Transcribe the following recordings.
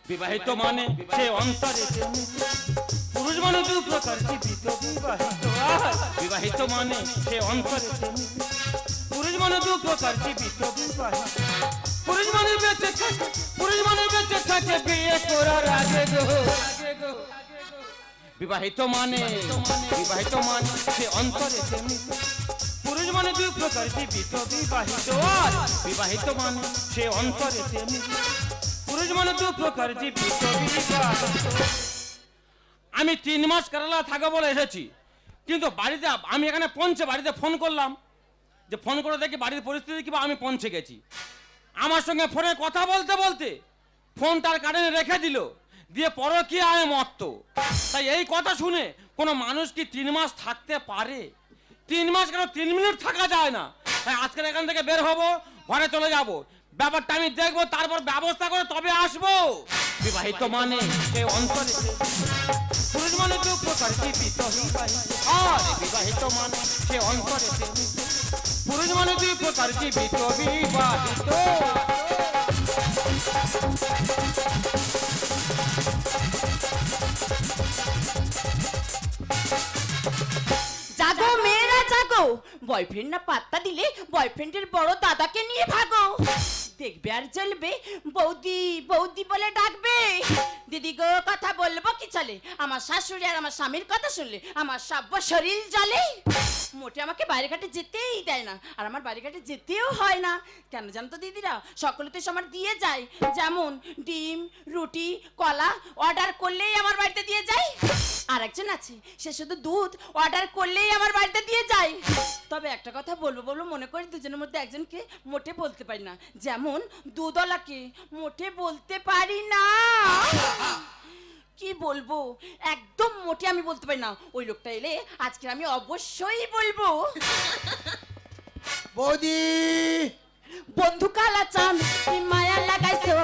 বিবাহিত মানে সে অন্তরে পুরুষ মানে দু প্রকার জীবিত বিবাহিত। বিবাহিত মানে সে অন্তরে পুরুষ মানে দু প্রকার জীবিত বিবাহিত। পুরুষ মানে বেঁচে থাকে বিয়ে করার আগে গো। বিবাহিত মানে সে অন্তরে পুরুষ মানে দুই প্রকার জীবিত বিবাহিত। বিবাহিত মানে সে অন্তরে পুরুষ মানে দু প্রকার জীবিত বিবাহিত। আমি 3 মাস কেরালা থাকা বলে এসেছি, কিন্তু বাড়িতে আমি এখানে পৌঁছে বাড়িতে ফোন করলাম, যে ফোন করে দেখি বাড়ির পরিস্থিতি কি, আমি পৌঁছে গেছি। আমার সঙ্গে ফোনে কথা বলতে বলতে ফোনটার কারেন্ট রেখে দিল, দিয়ে পরকীয়ায় মত্ত। তাই এই কথা শুনে কোনো মানুষ কি 3 মাস থাকতে পারে? 3 মাস কেন 3 মিনিট থাকা যায় না? তাই আজকের এখান থেকে বের হব, ঘরে চলে যাব, ব্যাপারটা আমি দেখবো, তারপর ব্যবস্থা করে তবে আসবো। বিবাহিত মানে সে অন্তরে পুরুষ মানে দু প্রকার জীবিত বিবাহিত। বিবাহিত মানে সে অন্তরে পুরুষ মানে দুই প্রকার জীবিত বিবাহিত। জাগো মেয়েরা জাগো, বয়ফ্রেন্ড না পাত্তা দিলে বয়ফ্রেন্ডের বড় দাদাকে নিয়ে ভাগো। দেখবে আর চলবে, বৌদি বৌদি বলে ডাকবে। দিদি গো কথা বলবো কি চলে, আমার শাশুড়ি আর আমার স্বামীর কথা শুনলে আমার সব শরীর জ্বলে। মোটে আমাকে বাইরে ঘাটে যেতেই দেয় না, আর আমার বাইরে ঘাটে যেতেও হয় না। কেন জানো তো দিদিরা, সকলে তো আমার দিয়ে যায়, যেমন ডিম রুটি কলা অর্ডার করলেই আমার বাড়িতে দিয়ে যায়। আর একজন আছে, সে শুধু দুধ অর্ডার করলেই আমার বাড়িতে দিয়ে যায়। তবে একটা কথা বলবো মনে করি, দুজনের মধ্যে একজনকে মোটে বলতে পারি না, যেমন দুধওয়ালাকে মোটে বলতে পারি না। কি বলবো, একদম মোটে আমি বলতে পারি না। ওই লোকটা এলে আজকে আমি অবশ্যই বলবো। বৌদি বন্ধু কালা চাঁদ কি মায়া লাগাইছো,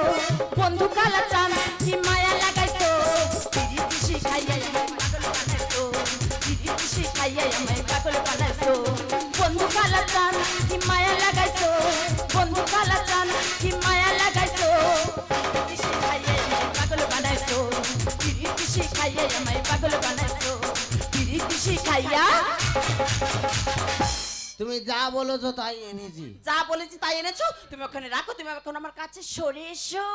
বন্ধু কালা চাঁদ কি মায়া লাগাইছো। পিরিতি শিখাইয়া আমায় পাগল বানাইছো, পিরিতি শিখাইয়া আমায় পাগল বানাইছো। বন্ধু কালা চাঁদ কি মায়া লাগাইছো, বন্ধু কালা চাঁদ কি মায়া লাগাইছো। পিরিতি শিখাইয়া আমায় পাগল বানাইছো, পিরিতি শিখাইয়া আমায় পাগল বানাইছো, পিরিতি শিখাইয়া। তুমি যা বলেছো তাই এনেছি। যা বলেছি তাই এনেছো, তুমি ওখানে রাখো, তুমি এখন আমার কাছে সরে এসো।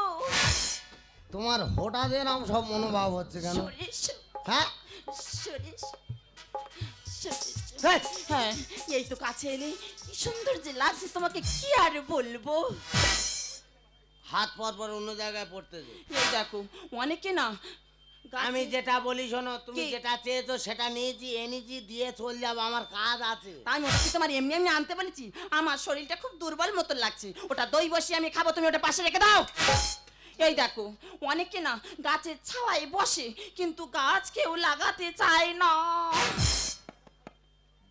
তোমার হঠাৎ এরকম সব মনোভাব হচ্ছে কেন? সরে এসো। হ্যাঁ সরে এসো, সরে এসো। হ্যাঁ, এই তো কাছে এলে কি সুন্দর যে লাগছে, তোমাকে কি আর বলবো। হাত পর অন্য জায়গায় পড়তেছে। এই দেখো, অনেকে না, আমি যেটা বলি শোনো, তুমি যেটা চেয়েছো সেটা নিয়েছি, এনেছি, দিয়ে চল যাবো, আমার কাজ আছে। আমি ওটা কি তোমার এমনি এমনি আনতে বলেছি? আমার শরীরটা খুব দুর্বল মতন লাগছে, ওটা দই বসিয়ে আমি খাবো, তুমি ওটা পাশে রেখে দাও। এই দেখো, অনেকে না গাছের ছাওয়ায় বসে, কিন্তু গাছ কেউ লাগাতে চায় না।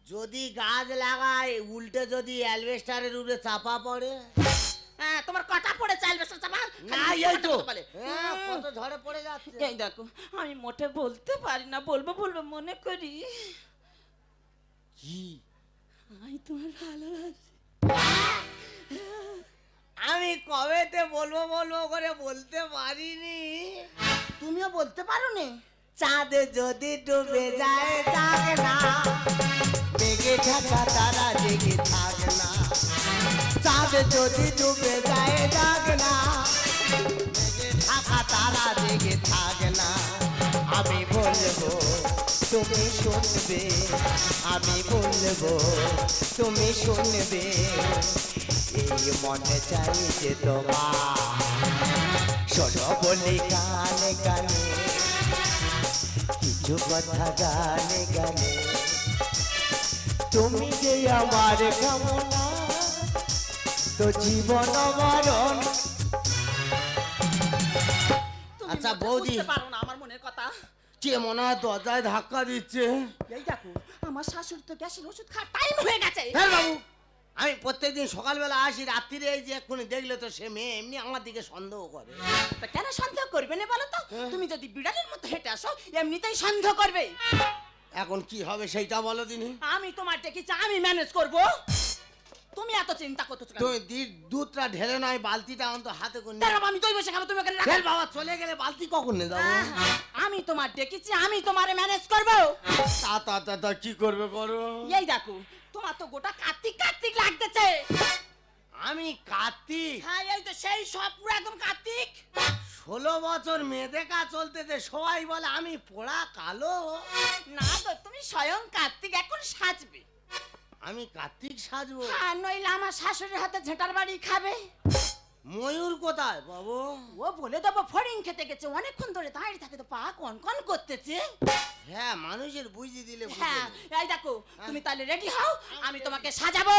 যদি গাছ লাগায়, উল্টে যদি অ্যালবেস্টারের উপরে চাপা পড়ে। হ্যাঁ, তোমার কটা পড়ে চাইবে চাপা? না, এই তো কত ঝড়ে পড়ে যাচ্ছে। এই দেখো, আমি মোটে বলতে পারি না, বলবো মনে করি। কি? আমি তোমার ভালোবাসি। আমি কবেতে বলবো করে বলতে পারিনি। তুমিও বলতে পারো না? চাঁদ যদি ডুবে যায় যাক না, জেগে থাকা তারা জেগে থাক না। চাঁদ যদি ডুবে যায় যাক না, জেগে থাকা তারা জেগে থাক না। আমি বলবো তুমি শুনবে, আমি বলবো তুমি শুনবে। এই মনে চাই যে তোমার শোনো বলি গানে গানে, কিছু কথা গানে গানে। তুমি যে আমার কামনা, তো জীবন মরণ। আচ্ছা বৌদি, পারো না আমার মনের কথা। কে মনে হয় দরজায় ধাক্কা দিচ্ছে? এই দেখো, আমার শাশুড়ি তো গ্যাসের ওষুধ খাওয়ার টাইম হয়ে গেছে। হ্যাঁ বাবু, আমি প্রত্যেকদিন সকালবেলা আসি, রাত্রিরে এই যে এক্ষুনি দেখলে তো সে মেয়ে এমনি আমার দিকে সন্দেহ করে। কেন সন্দেহ করবে না বলো তুমি যদি বিড়ালের মতো হেঁটে আসো এমনিতেই সন্দেহ করবে। এখন কি হবে সেইটা বলো দিনি। আমি তোমার ডেকেছি, আমি ম্যানেজ করব, তুমি এত চিন্তা করতেছো কেন? তুমি দুধটা ঢেলে নয় বালতিটা অন্ত হাতে করে তার আমি দই বসে খাবো, তুমি ওখানে রাখো। ফের বাবা চলে গেলে বালতি কখন নিয়ে যাবো? আমি তোমার ডেকেছি, আমি তোমারে ম্যানেজ করব। তা কি করবে করো। এই দেখো তোমার তো গোটা কার্তিক কার্তিক লাগতেছে। আমি কার্তিক? হ্যাঁ এই তো সেই সব পুরো একদম কার্তিক। 16 বছর মেয়ে দেখা চলতেছে, সবাই বলে আমি পোড়া কালো। না গো তুমি স্বয়ং কার্তিক, এখন সাজবে। আমি কার্তিক সাজবো? হ্যাঁ, নইলে আমার শাশুড়ির হাতে ঝেঁটার বাড়ি খাবে। ময়ূর কোথায় বাবু? ও বলে দেবো ফড়িং খেতে গেছে, অনেকক্ষণ ধরে দাঁড়িয়ে থাকে তো পা কন কন করতেছে। হ্যাঁ মানুষের বুঝি দিলে বুঝে হ্যাঁ নেবে। এই দেখো তুমি তাহলে রেডি হও, আমি তোমাকে সাজাবো।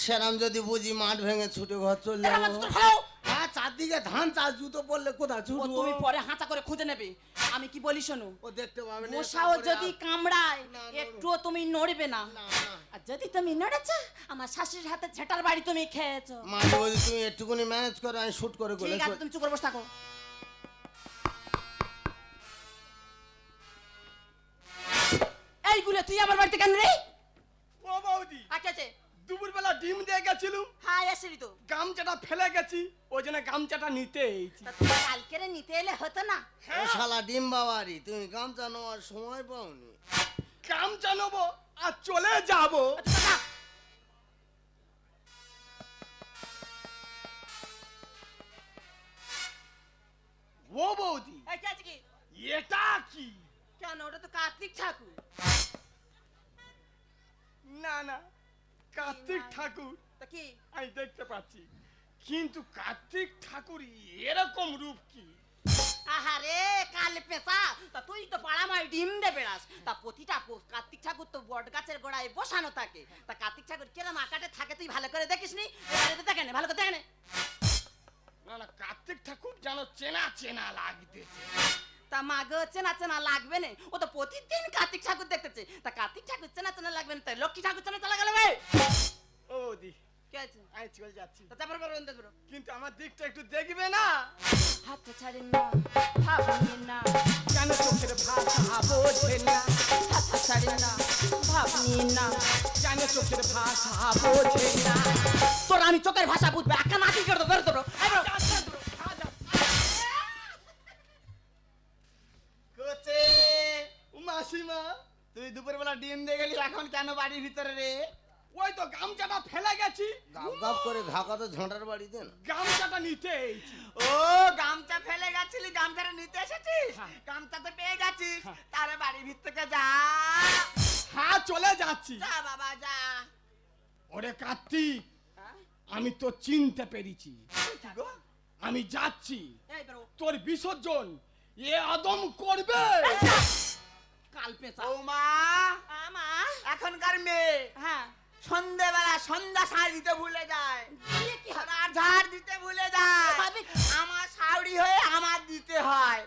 সেরাম যদি বুঝি মাঠ ভেঙে ছুটে ঘর চলে যাবো। হ্যাঁ চারদিকে ধান চাষ, জুতো পরলে কোথায় ছুটবো? তুমি পরে হাঁচা করে খুঁজে নেবে। আমি কি বলি শোনো, ও দেখতে পাবে না। মশাও যদি কামড়ায় না, একটুও তুমি নড়বে না। না, না। আর যদি তুমি নড়েছো আমার শাশুড়ির হাতে ঝেঁটার বাড়ি তুমি খেয়েছো। মাঝে মাঝে তুমি একটুকুনি ম্যানেজ করো, আমি শুট করে ঠিক আছে তুমি চুপ করে বসে থাকো। এইগুলো তুই আমার বাড়িতে কেন রে? ও বৌদি, আচ্ছা দুপুরবেলা ডিম দিয়ে গেছিলুম, হ্যাঁ এসেরি তো। গামছাটা ফেলে গেছি, ওই জন্য গামছাটা নিতে এইছি। তা তুমি কালকেরে নিতে এলে হতো না? ও শালা ডিম বাবারি, তুমি গামছা নেওয়ার সময় পাওনি। গামছা নেবো আর চলে যাবো। ও বৌদি, এই কি আছে কি? এটা কি? কেন ওটা তো কার্তিক ঠাকুর। না না, কার্তিক ঠাকুর তা কি? আমি দেখতে পাচ্ছি, কিন্তু কার্তিক ঠাকুর এরকম রূপ কি? আহারে কাল পেঁচা, তা তুই তো পাড়ামায় ডিম দে বেড়াস। তা প্রতিটা কার্তিক ঠাকুর তো বট গাছের গোড়ায় বসানো থাকে। তা কার্তিক ঠাকুর কিরম আকারে থাকে তুই ভালো করে দেখিস নি? দেখে নে, ভালো করে দেখে নে। না না, কার্তিক ঠাকুর যেন চেনা চেনা লাগতেছে। তা মাগো চেনা চেনা লাগবে না, ও তো প্রতিদিন কার্তিক ঠাকুর দেখতেছে। তা কার্তিক ঠাকুর চেনা চেনা লাগবে না, তাই লক্ষ্মী ঠাকুর চেনা চেনা গেল। ও দি, কি আছে? আমি চলে যাচ্ছি, তা চাপড় করো দেখো। কিন্তু আমার দিকটা একটু দেখবে না? হাতটা ছাড়েন না, ভাবনি না, কেন চোখের ভাষা বোঝে না? হাতটা ছাড়েন না, ভাবনি না, কেন চোখের ভাষা বোঝে না? তোর আমি চোখের ভাষা বুঝবে, একটা নাকি করে দেবো, বেরো দেবো। কোচে মাসিমা, তুই দুপুরবেলা ডিম দিয়ে গেলি, এখন কেন বাড়ির ভিতরে রে? ওই তো গামছাটা ফেলে গেছি। গাপ গাপ করে ঘাকা তো ঝাঁটার বাড়িতে না। গামছাটা নিতে এইছি। ও গামছা ফেলে গেছিলি, গামছাটা নিতে এসেছিস? গামছা তো পেয়ে গেছিস, তারে বাড়ির ভিতরে যা। হ্যাঁ চলে যাচ্ছি। যা বাবা যা। ওরে কার্তিক, আমি তো চিনতে পেরেছি, আমি যাচ্ছি। এই বেরো। তোর বিসর্জন এ আদম করবে। কাল পেঁচা। ও মা, আমা, এখনকার মেয়ে হ্যাঁ সন্ধ্যেবেলা সন্ধ্যা সার দিতে ভুলে যায়, দিয়ে কি হবে? আর ঝাড় দিতে ভুলে যায়। হবে। আমার শাউরি হয়ে আমার দিতে হয়।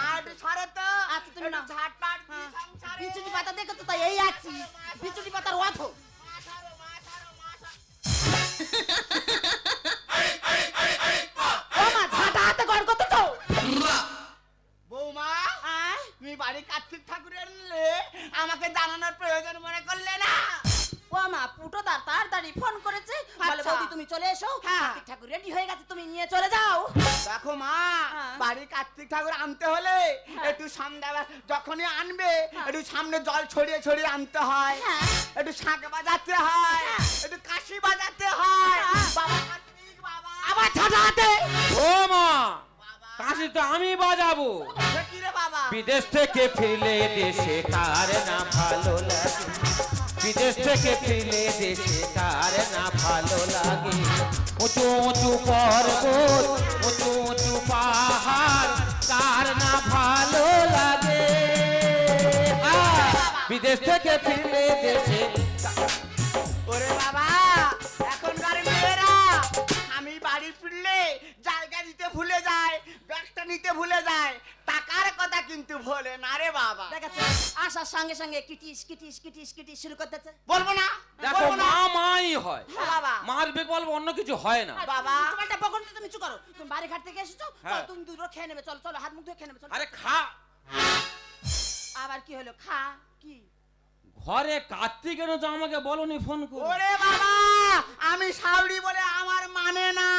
আর একটু সরো তো, আচ্ছা, তুমি নাও। একটু ঝাড়পাট দি হ্যাঁ। সংসারে। বিচুটি পাতা দেখেছো তাই এই আছি, বিচুটি পাতার অথ। মা সারো, মা সারো, মা সারো। ও মা ঝাঁটা হাতে ঘর কত তো? বৌমা, আয় তুমি বাড়ি কার্তিক ঠাকুর এলে আমাকে জানানোর প্রয়োজন মনে করলে না? ও মা পুটো তাড়াতাড়ি ফোন করেছে, বলে আচ্ছা। বৌদি তুমি চলে এসো, হ্যাঁ। কার্তিক ঠাকুর রেডি হয়ে গেছে, তুমি নিয়ে চলে যাও। দেখো মা, হ্যাঁ। বাড়ি কার্তিক ঠাকুর আনতে হলে হ্যাঁ। একটু সামনে যখনই আনবে একটু সামনে জল ছড়িয়ে ছড়িয়ে আনতে হয়, হ্যাঁ। একটু শাঁখ বাজাতে হয়, একটু কাশি বাজাতে হয়। বাবা কার্তিক, বাবা আবার ঝাঁটা হাতে। ও মা, কাশি তো আমি বাজাবো। সে কি রে বাবা? বিদেশ থেকে ফিরলে দেশে কার না ভালো লাগে, বিদেশ থেকে ফিরলে দেশে কার না ভালো লাগে। উঁচু উঁচু পর্বত উঁচু উঁচু পাহাড় কার না ভালো লাগে বিদেশ থেকে ফিরলে দেশে ওরে বাবা এখনকার মেয়েরা আমি বাড়ি ফিরলে জায়গা দিতে ভুলে যায় ব্যাগটা নিতে ভুলে যায় টাকার কথা কিন্তু ভোলে না রে বাবা দেখাচ্ছে আসার সঙ্গে সঙ্গে কিটিস কিটিস কিটিস কিটিস শুরু করতেছে বলবো না দেখো মা মাই হয় বাবা মারবে বলবো অন্য কিছু হয় না বাবা তোমার একটা বকন তুমি চুপ করো তুমি বাড়ি ঘাট থেকে এসেছো হ্যাঁ। চল তুমি দুটো খেয়ে নেবে চলো চলো হাত মুখ ধুয়ে খেয়ে নেবে চলো আরে খা আবার কি হলো খা কি ঘরে কার্তিক কেন তো আমাকে বলনি ফোন করে ওরে বাবা আমি সাউরি বলে আমার মানে না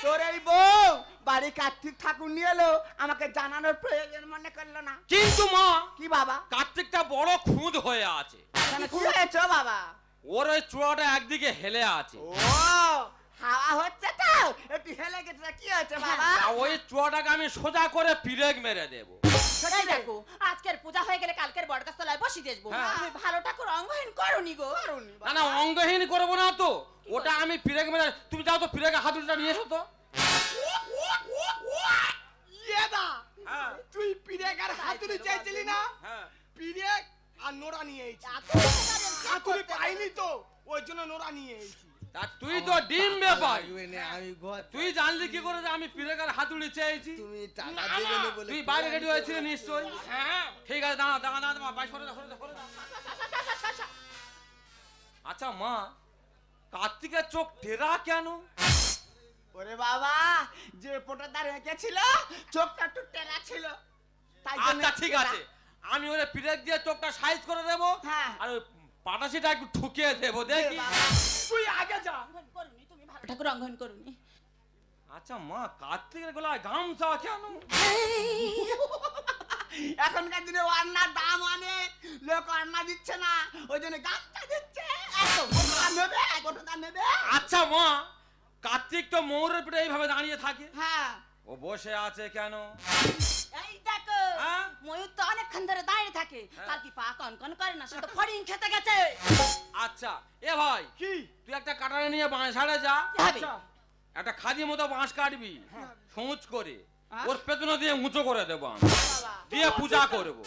তোর এই বউ বাড়ি কার্তিক ঠাকুর নিয়ে এলো আমাকে জানানোর প্রয়োজন মনে করলো না কিন্তু মা কি বাবা কার্তিকটা বড় খুঁত হয়ে আছে কি হয়েছে বাবা ওর ওই চূড়াটা একদিকে হেলে আছে ও হাওয়া হচ্ছে তো একটু হেলে গেছে কি হয়েছে বাবা তা ওই চূড়াটাকে আমি সোজা করে পিরেক মেরে দেবো এই দেখো আজকের পূজা হয়ে গেলে কালকের বটগাছতলায় বসি দেবো হ্যাঁ। তুমি ভালো ঠাকুর অঙ্গহীন করনি গো না না অঙ্গহীন করবো না তো ওটা আমি পিরেক মেরে তুমি যাও তো পিরেকে হাতুড়িটা নিয়ে এসো তো ইয়েদা হ্যাঁ তুই পিরেকার হাতুড়ি চাইছিলি না হ্যাঁ পিরেক আর নোরা নিয়ে এসেছি এত উপকারের কাজ হাতুড়ি করতে পাইনি তো ওই জন্য নোরা নিয়ে এসেছি তা তুই তো ডিম ব্যাপার আমি ঘর তুই জানলি কি করে যে আমি পিরেকার হাতুড়ি চেয়েছি তুমি টাকা দেবে না বলে তুই বাইরে রেডি হয়েছিলি নিশ্চয়ই হ্যাঁ ঠিক আছে দাঁড়া দাঁড়া দাঁড়া বাইরে সরে যা আচ্ছা মা কার্তিকের চোখ টেরা কেন ওরে বাবা যে পোটাটা রেখেছিল চোখটা একটু টেরা ছিল তাই জন্য আচ্ছা ঠিক আছে আমি ওরে পিরেক দিয়ে চোখটা সাইজ করে দেবো হ্যাঁ। আর ওই পাটাশিটা একটু ঠুকিয়ে দেবো দেখি তুই আগে যা অঙ্গহীন করনি তুমি ভালো ঠাকুর অঙ্গহীন করনি আচ্ছা মা কার্তিকের গলায় গামছা কেন এখনকার দিনে অন্নার দাম অনেক লোক অন্না দিচ্ছে না ওই জন্য গামছা দিচ্ছে গোটা নেবে আচ্ছা মা কার্তিক তো ময়ূরের পিঠে এইভাবে দাঁড়িয়ে থাকে হ্যাঁ ও বসে আছে কেন এই দেখো হ্যাঁ? ময়ূর তো অনেকক্ষণ ধরে দাঁড়িয়ে থাকে হ্যাঁ। তার কি পা কনকন করে না সে তো ফড়িং খেতে গেছে আচ্ছা এ ভাই কি তুই একটা কাটারে নিয়ে বাঁশ ঝাড়ে যা কি হবে? আচ্ছা একটা খাদি মতো বাঁশ কাটবি সূচ করে হ্যাঁ? ওর পেছনে দিয়ে উঁচু করে দেবো আমি বাবা দিয়ে পূজা করবো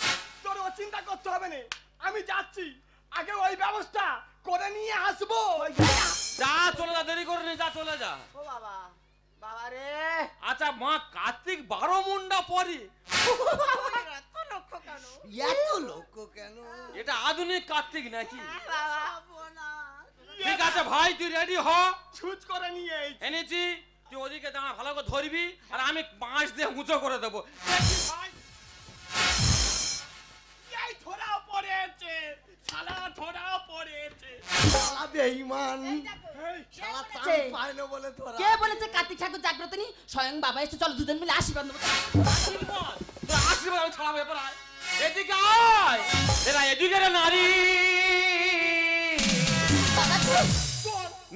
তোর ও চিন্তা করতে হবে না আমি যাচ্ছি আগে ওই ব্যবস্থা করে নিয়ে আসবো যা চলে যা দেরি করে নি যা চলে যা ও বাবা বাবা রে আচ্ছা মা কার্তিক 12 মুন্ডা পরি এত লক্ষ্য কেন এত লোক কেন এটা আধুনিক কার্তিক নাকি বাবা ঠিক আছে ভাই তুই রেডি হ ছুঁচ করে নিয়ে এসেছি এনেছি তুই ওদিকে দাঁড়া ভালো করে ধরবি আর আমি বাঁশ দিয়ে উঁচু করে দেবো এই ধরাও পড়েছে শালা ধরাও পড়েছে শালা বেঈমান এই, শালা কে চান পায় না বলে তোরা কে বলেছে কার্তিক ঠাকুর জাগ্রত নি স্বয়ং বাবা এসে চলো দুজন মিলে আশীর্বাদ নেবো তোর আশীর্বাদ আমি ছাড়াবো এবার আয় এদিকে আয় এরা এদিকের নারী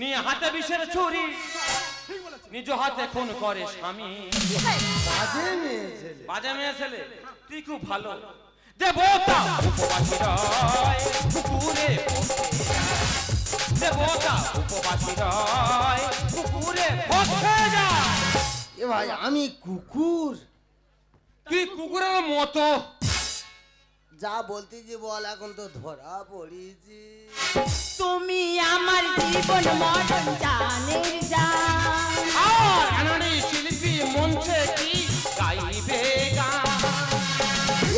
নিয়ে হাতে বিষের ছুরি ঠিক বলেছে নিজ হাতে খুন করে স্বামী বাজে মেয়ে ছেলে বাজে মেয়ে ছেলে তুই খুব ভালো দেবতা উপবাসী রয় পুকুরে দেবতা উপবাসী রয় পুকুরে বসে যা এ ভাই আমি কুকুর তুই কুকুরের মতো যা বলতে যে বল এখন তো ধরা পড়েছি তুমি আমার জীবন মরণ জানের জান আর আনাড়ি শিল্পী মঞ্চে কি গাইবে গান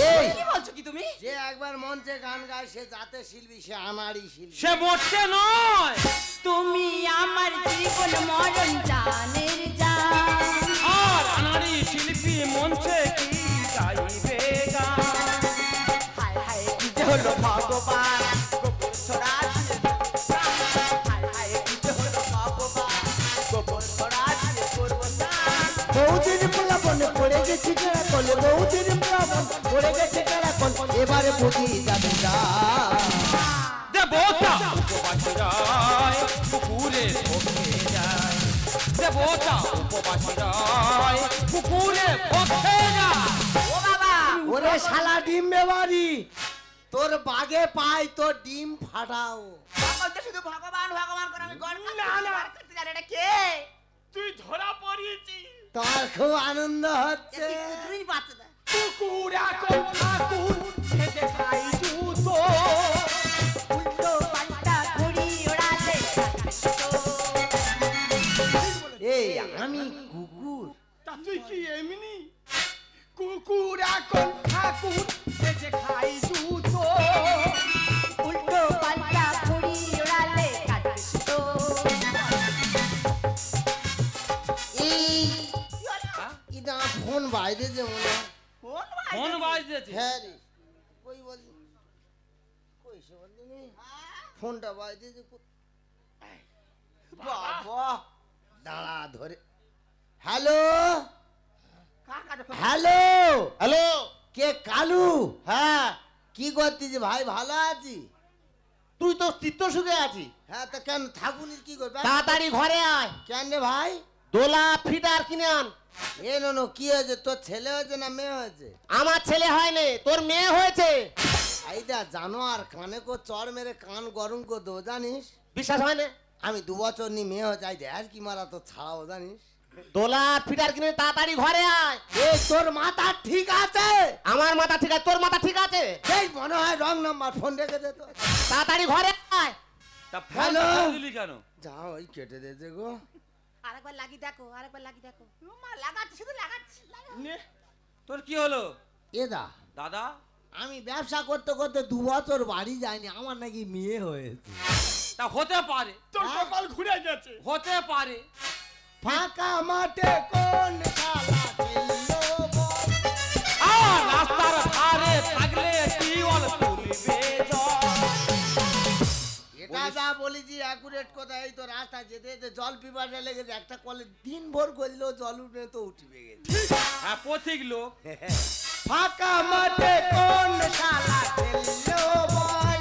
এই কি বলছো কি তুমি যে একবার মঞ্চে গান গায় সে জাতে শিল্পী সে আমারই শিল্পী সে মরছে নয় তুমি আমার জীবন মরণ জানের জান আর আনাড়ি শিল্পী মঞ্চে কি গাইবে গান হায় হায় কি যে হলো ভগবান গোবর ছড়া দিয়ে হায় হায় কি যে হলো ভগবান গোবর ছড়া দিয়ে করবো দান বহুদিন প্লাবন পড়ে গেছি কেরাকল বহুদিন প্লাবন পড়ে গেছি কেরাকল এবারে পতি যাবে যা দেবতা উপবাসী রয় পুকুরে বসে যায় দেবতা উপবাসী রয় পুকুরে বসে যায় ও বাবা ওরে শালা ডিম বেবারি তোর বাগে পাই তোর ডিম ফাটাও বলতে শুধু ভগবান ভগবান করে আমি গড় না, না। করতে জানি এটা কে তুই ধরা পড়িয়েছি। তোমার খুব আনন্দ হচ্ছে। তুমি বাচ্চা কুকুর এখন ঠাকুর খেতে খাই জুতো। উল্টো পাল্টা ঘুড়ি ওড়ালে এই আমি কুকুর। তা তুই কি এমনি? কুকুর এখন ঠাকুর খেতে খাই জুতো। উল্টো পাল্টা ঘুড়ি ওড়ালে কাটতো। এই এটা ফোন বাইরেছে মনে হয়। ফোন বাজতেছে। হ্যাঁ রে কই বলি কই সে বলি নি ফোনটা বাইরেছে। বাবা দাঁড়া ধরে। হ্যালো কাকা হ্যালো হ্যালো কে কালু? হ্যাঁ কি করছিস ভাই? ভালো আছি। তুই তো চিত্ত সুখে আছিস। হ্যাঁ তা কেন থাকুনি কি করবে? তাড়াতাড়ি ঘরে আয়, কেন রে ভাই? দোলা ফিটার কিনে আন। এ নো কি হয়েছে? তোর ছেলে হয়েছে না মেয়ে হয়েছে? আমার ছেলে হয়নি, তোর মেয়ে হয়েছে। এইটা জানো আর কানে কো চড় মেরে কান গরম করে দেবো জানিস? বিশ্বাস হয় না? আমি 2 বছর নি মেয়ে হয়েছে। আই দেখ কি মারা তো ছাড়াও জানিস? দোলা ফিটার কিনে তাড়াতাড়ি ঘরে আয়। এ তোর মাথা ঠিক আছে? আমার মাথা ঠিক আছে, তোর মাথা ঠিক আছে? এই মনে হয় রং নাম্বার। ফোন রেখে দে তো। তাড়াতাড়ি ঘরে আয়। তা ফোন হ্যালো? দিলি কেন? যা ওই কেটে দিয়েছে গো। আরেকবার লাগি দেখো, আরেকবার লাগি দেখো। মা লাগাচ্ছি, শুধু লাগাচ্ছি। নে, তোর কি হলো এ দা দাদা? আমি ব্যবসা করতে করতে 2 বছর বাড়ি যাইনি, আমার নাকি মেয়ে হয়েছে। তা হতে পারে, তোর কপাল ঘুরে গেছে। হতে পারে। ফাঁকা মাঠে কোন শালা খেললো বল? রাস্তার ধারে থাকলে টিওল তুলবে জল। এটা যা বলেছি অ্যাকুরেট কথা। এই তো রাস্তা যেতে যেতে জল পিপাসা লেগেছে, একটা কলে দিন ভোর করলেও জল উঠে তো উঠবে গেছে। হ্যাঁ পথিক লোক। ফাঁকা মাঠে কোন শালা খেললো বল?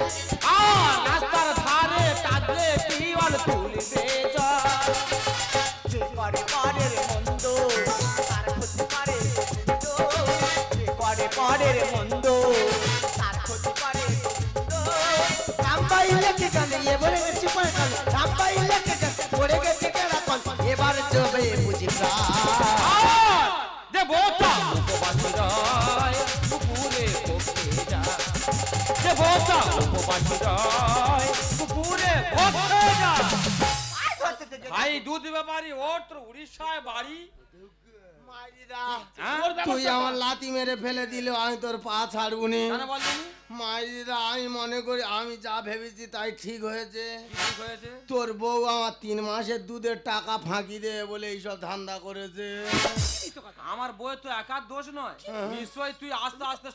রাস্তার ধারে থাকলে টিওল তুলবে জল। যে করে করে রে মন্দ, তার ক্ষতি করে গোবিন্দ। যে করে রে মন্দ, তার ক্ষতি করে গোবিন্দ। রামবাই লেকে গেলে এবারে গেছি পরে গেল। রামবাই লেকে গেছে পড়ে গেছে কেরা কল। এবার চবে বুঝি প্রায়। যে বোতা উপবাসী রয় কুকুরে ভোগে যায়। যে বোতা উপবাসী রয় কুকুরে ভোগে যায়। ভাই দুধ ব্যাপারী ওর তোর উড়িষ্যায় বাড়ি। হ্যাঁ? তুই আমার লাথি মেরে ফেলে দিলে আমি তোর পা ছাড়বুনি। কেন বললি? মাইদিদা আমি মনে করি আমি যা ভেবেছি তাই ঠিক হয়েছে। কি ঠিক হয়েছে? তোর বউ আমার 3 মাসের দুধের টাকা ফাঁকি দেবে বলে এইসব ধান্দা করেছে। আমার বই তো একার দোষ নয়। নিশ্চয়ই তুই আস্তে আস্তে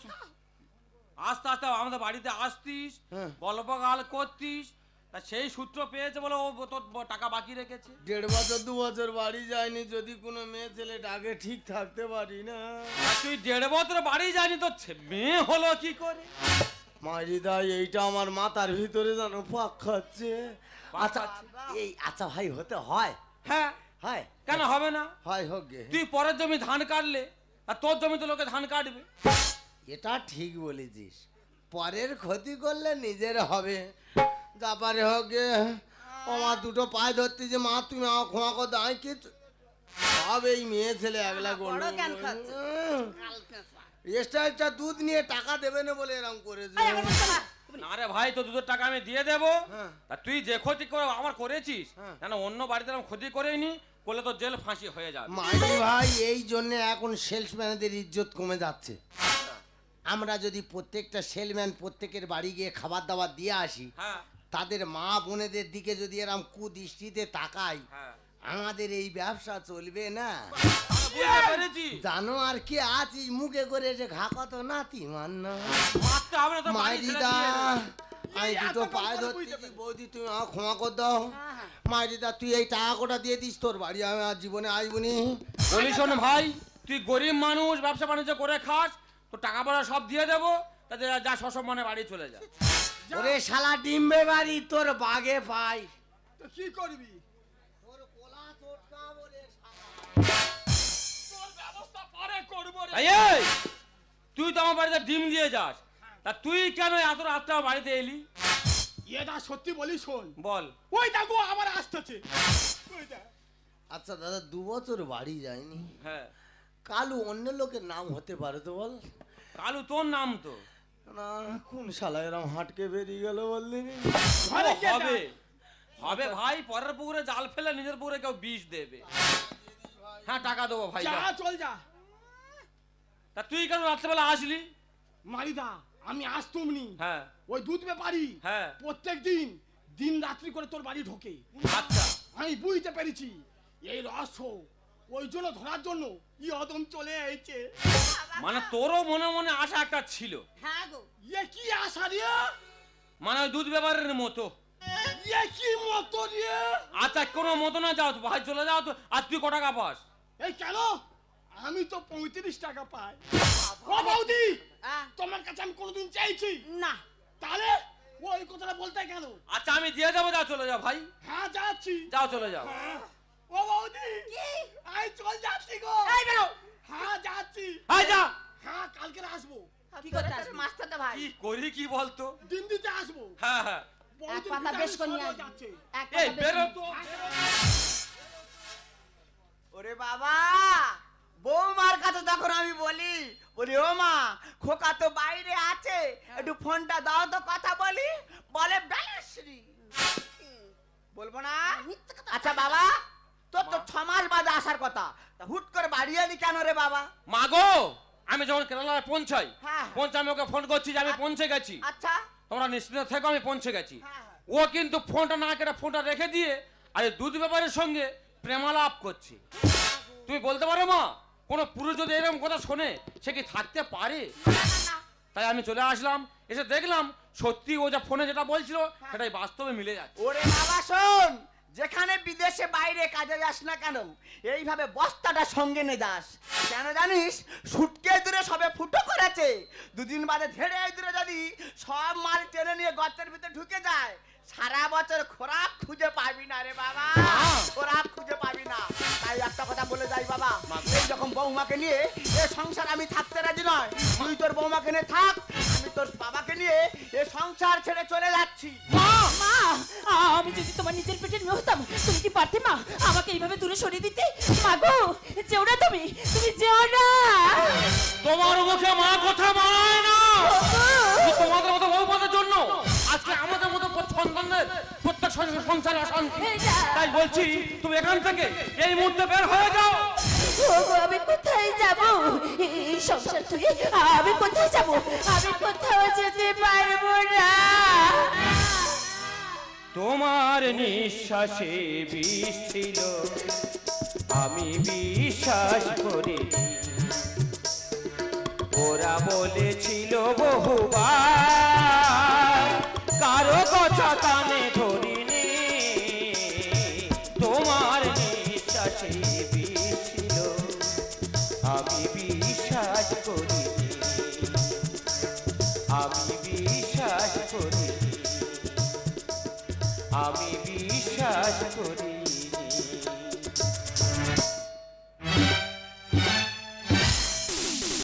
আস্তে আস্তে আমাদের বাড়িতে আসতিস, হ্যাঁ। গল্পগাল করতিস, তা সেই সূত্র পেয়েছে বলে ও তোর টাকা বাকি রেখেছে। 1.5 বছর 2 বছর বাড়ি যায়নি, যদি কোনো মেয়ে ছেলে ডাকে ঠিক থাকতে পারি না। আর তুই 1.5 বছর বাড়ি যায়নি, তোর মেয়ে হলো কি করে? মাইদিদা এইটা আমার মাথার ভিতরে যেন পাক খাচ্ছে। পাক আচ্ছা খাচ্ছে? এই আচ্ছা ভাই হতে হয়? হ্যাঁ, হয় কেন হবে না? হয় হোক গে। তুই পরের জমি ধান কাটলে আর তোর জমিতে লোকে ধান কাটবে। এটা ঠিক বলেছিস, পরের ক্ষতি করলে নিজের হবে। যা পারে হোক গে। আমার দুটো পায়ে ধরতে যে মা তুমি আমার ক্ষমা করে দাও। কি সব এই মেয়ে ছেলে একলা বড় জ্ঞান খাচ্ছে। এক্সট্রা দুধ নিয়ে টাকা দেবে না বলে এরকম করেছে। না রে ভাই, তো দুধের টাকা আমি দিয়ে দেবো। হ্যাঁ। তা তুই যে ক্ষতি করে আমার করেছিস, হ্যাঁ। কেন অন্য বাড়িতে এরকম ক্ষতি করেনি, করলে তো জেল ফাঁসি হয়ে যাবে। মাইরি ভাই এই জন্য এখন সেলসম্যানদের ইজ্জত কমে যাচ্ছে। আমরা যদি প্রত্যেকটা সেলম্যান প্রত্যেকের বাড়ি গিয়ে খাবার দাবার দিয়ে আসি, হ্যাঁ তাদের মা বোনেদের দিকে যদি এরকম কুদৃষ্টিতে তাকাই, হ্যাঁ, আমাদের এই ব্যবসা চলবে না। বুঝতে পেরেছি। জানো আর কি আছিস মুখে করে এসে ঘা কত নাতি মান্ন। মারতে হবে না তো, বাড়ি ছেড়ে মাইরিদা দিয়ে দেবে। আমি দুটো পায়ে ধরতেছি, বৌদি তুমি আমার ক্ষমা কর দাও। মাইরিদা তুই এই টাকা কোটা দিয়ে দিস, তোর বাড়ি আমি আর জীবনে আসবনি। বলি শোন ভাই, তুই গরিব মানুষ, ব্যবসা বাণিজ্য করে খাস, তো টাকা পয়সা সব দিয়ে দেবো, তাতে যা সসম্মানে বাড়ি চলে যা। ওরে শালা ডিম্বে বাড়ি তোর বাগে পাই। তো কি করবি? তোর কোলা চটকা বলে তোর ব্যবস্থা পরে করবো রে। এই, এই, তুই তো আমার বাড়িতে ডিম দিয়ে যাস, তা তুই কেন এত রাত্রে আমার বাড়িতে এলি? এটা সত্যি বলি শোন, বল। ওই দেখো আবার আসতেছে। ওই দেখ। আচ্ছা দাদা 2 বছর বাড়ি যায়নি, হ্যাঁ কালু অন্য লোকের নাম হতে পারে তো বল? কালু তোর নাম তো। না কোন শালা এরম হাটকে বেরিয়ে গেল বলদিনি? হবে হবে ভাই, পরের পুকুরে জাল ফেলে নিজের পুকুরে কেউ বিষ দেবে। হ্যাঁ টাকা দেবো ভাই। যা চল যা। তা তুই কেন রাত্রেবেলা আসলি? মারিদা আমি আসতুমনি, হ্যাঁ ওই দুধ ব্যাপারী হ্যাঁ প্রত্যেক দিন দিন রাত্রি করে তোর বাড়ি ঢোকে। আচ্ছা আমি বুঝতে পেরেছি এই রহস্য, ওই জন্য ধরার জন্য ই অদম চলে এসেছে। মানে তোরও মনে মনে আশা একটা ছিল? হ্যাঁ গো। ইয়ে কি আশা রে? মানে ওই দুধ ব্যাপারের মতো। ইয়ে কি মতো রে? আচ্ছা কোনো মতো না, যাও তো ভাই চলে যাও তো। আর তুই ক টাকা পাস? এই কেন? আমি তো 35 টাকা পাই। ও বৌদি, তোমার কাছে আমি কোনোদিন চাইছি না। তাহলে ওই কথাটা বলতে কেন? আচ্ছা আমি দিয়ে যাবো, যাও চলে যাও ভাই। হ্যাঁ যাচ্ছি। যাও চলে যাও। ও বৌদি আই চল যাচ্ছি গো। এই বেরো। হ্যাঁ যাচ্ছি। আয় যা। হ্যাঁ কালকে আসবো। কি করতে আসবি? মাস্টারদা ভাই কি করি কি বলতো? দিন দিতে আসবো। হ্যাঁ হ্যাঁ এক পাতা বেশ করে নিয়ে আসবি। যাচ্ছে। এক এই পাতা বেশ বেরো করে- তো। ওরে বাবা, বৌমার কাছে তখন আমি বলি, বলি ও মা খোকা তো বাইরে আছে, একটু ফোনটা দাও তো কথা বলি। বলে ব্যালেন্সরি বলবো না। আচ্ছা বাবা, তোর তো 6 মাস বাদে আসার কথা, তা হুট করে বাড়ি এলি কেন রে বাবা? মা গো, আমি যখন কেরালায় পৌঁছাই, হ্যাঁ। আমি ওকে ফোন করছি যে আমি পৌঁছে গেছি, আচ্ছা তোমরা নিশ্চিন্ত থেকো আমি পৌঁছে গেছি। হ্যাঁ। ও কিন্তু ফোনটা না কেটে ফোনটা রেখে দিয়ে আর এই দুধ ব্যাপারের সঙ্গে প্রেমালাপ করছে। তুমি বলতে পারো মা, কোনো পুরুষ যদি এরকম কথা শোনে সে কি থাকতে পারে? তাই আমি চলে আসলাম, এসে দেখলাম সত্যি ও যা ফোনে যেটা বলছিল সেটাই বাস্তবে মিলে যাচ্ছে। ওরে বাবা শোন, যেখানে বিদেশে বাইরে কাজে যাস না কেন এইভাবে বস্তাটা সঙ্গে নে যাস। কেন জানিস? সুটকে দূরে সবে ফুটো করেছে, 2 দিন বাদে ধেড়ে দূরে যদি সব মাল টেনে নিয়ে গর্তের ভিতরে ঢুকে যায়, সারা বছর খোরাক খুঁজে পাবি না রে বাবা, খোরাক খুঁজে পাবি না। তাই একটা কথা বলে যাই বাবা, এই রকম বৌমাকে নিয়ে এ সংসার আমি থাকতে রাজি নয়। তুই তোর বৌমাকে নিয়ে থাক, আমি তোর বাবাকে নিয়ে এ সংসার ছেড়ে চলে যাচ্ছি। মা, আমি যদি তোমার নিজের পেটের মেয়ে হতাম, তুমি কি পারতে মা আমাকে এইভাবে দূরে সরিয়ে দিতে? মা গো, যেও না তুমি যেও না। তোমার মুখে মা কথা মানায় না। তোমাদের মতো বউমাদের জন্য আজকে আমাদের মতো সন্তানদের প্রত্যেক সংসারে অশান্তি। তাই বলছি তুমি এখান থেকে এই মুহূর্তে বের হয়ে যাও। ওগো, আমি কোথায় যাব? এই সংসার থেকে আমি কোথায় যাব? আমি কোথাও যেতে পারবো না। তোমার নিঃশ্বাসে বিষ ছিল, আমি বিশ্বাস করি। ওরা বলেছিল বহুবার, কারো কথা কানে ধরিনি। তোমার নিঃশ্বাসে বিষ ছিল, আমি বিশ্বাস করি। আমি বিশ্বাস করি। আমি বিশ্বাস করি।